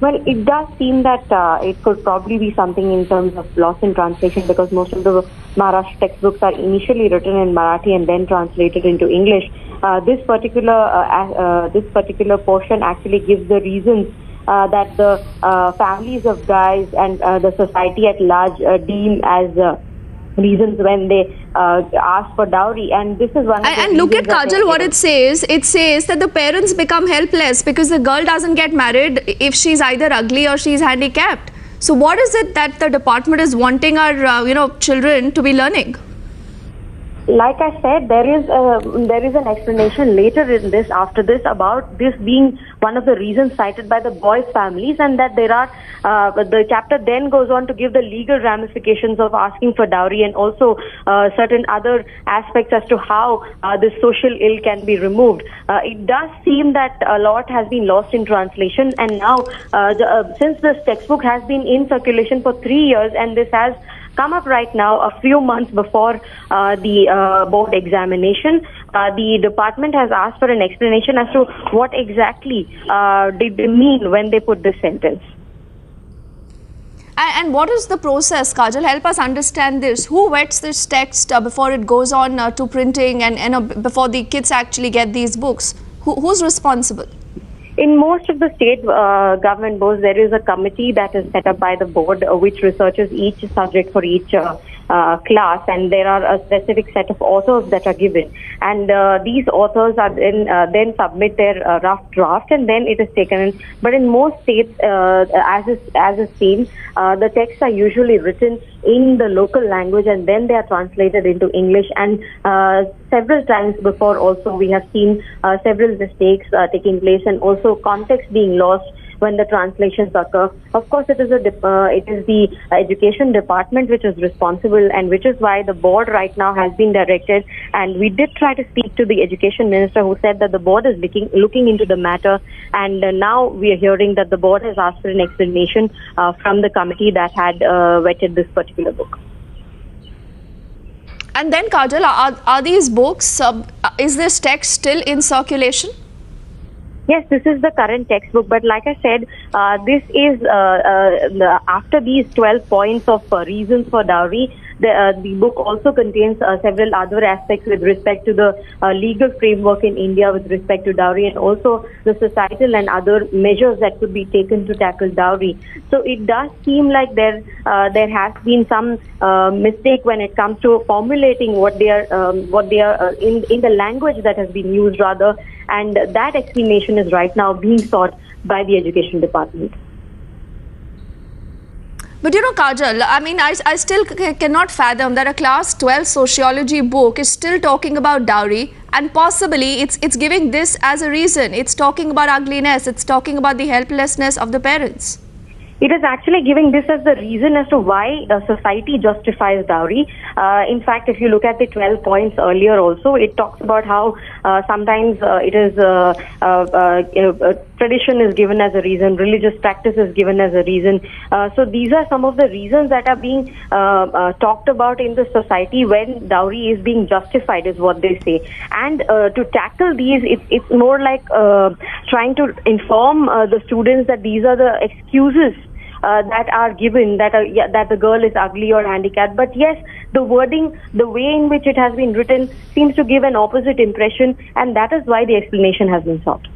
Well, it does seem that it could probably be something in terms of loss in translation, because most of the Maharashtra textbooks are initially written in Marathi and then translated into English. This particular portion actually gives the reasons that the families of guys and the society at large deem as reasons when they ask for dowry, and this is one of the and look at Kajal, what given. it says that the parents become helpless because the girl doesn't get married if she's either ugly or she's handicapped. So what is it that the department is wanting our children to be learning? Like I said, there is an explanation later in this, after this, about this being one of the reasons cited by the boys' families, and that there are the chapter then goes on to give the legal ramifications of asking for dowry, and also certain other aspects as to how this social ill can be removed. It does seem that a lot has been lost in translation, and now since this textbook has been in circulation for 3 years, and this has come up right now a few months before the board examination, the department has asked for an explanation as to what exactly did they mean when they put this sentence. And what is the process, Kajal? Help us understand this. Who vets this text before it goes on to printing, and before the kids actually get these books? Who's responsible? In most of the state government boards, there is a committee that is set up by the board which researches each subject for each class, and there are a specific set of authors that are given, and these authors are then submit their rough draft, and then it is taken in. But in most states, as is seen, the texts are usually written in the local language, and then they are translated into English, and several times before also we have seen several mistakes taking place, and also context being lost when the translations occur. Of course, it is the education department which is responsible, and which is why the board right now has been directed. And we did try to speak to the education minister, who said that the board is looking into the matter, and now we are hearing that the board has asked for an explanation from the committee that had vetted this particular book. And then, Kajal, are these books, is this text still in circulation? Yes, this is the current textbook, but like I said, this is after these 12 points of reasons for dowry. The book also contains several other aspects with respect to the legal framework in India with respect to dowry, and also the societal and other measures that could be taken to tackle dowry. So it does seem like there has been some mistake when it comes to formulating what they are in the language that has been used rather, and that explanation is right now being sought by the education department. But Kajal, I mean, I still cannot fathom that a class 12 sociology book is still talking about dowry, and possibly it's giving this as a reason. It's talking about ugliness, it's talking about the helplessness of the parents. It is actually giving this as the reason as to why society justifies dowry. In fact, if you look at the 12 points earlier also, it talks about how sometimes it is tradition is given as a reason, religious practice is given as a reason. So these are some of the reasons that are being talked about in the society when dowry is being justified, is what they say. And to tackle these, it's more like trying to inform the students that these are the excuses that are given, that the girl is ugly or handicapped. But yes, the wording, the way in which it has been written, seems to give an opposite impression, and that is why the explanation has been sought.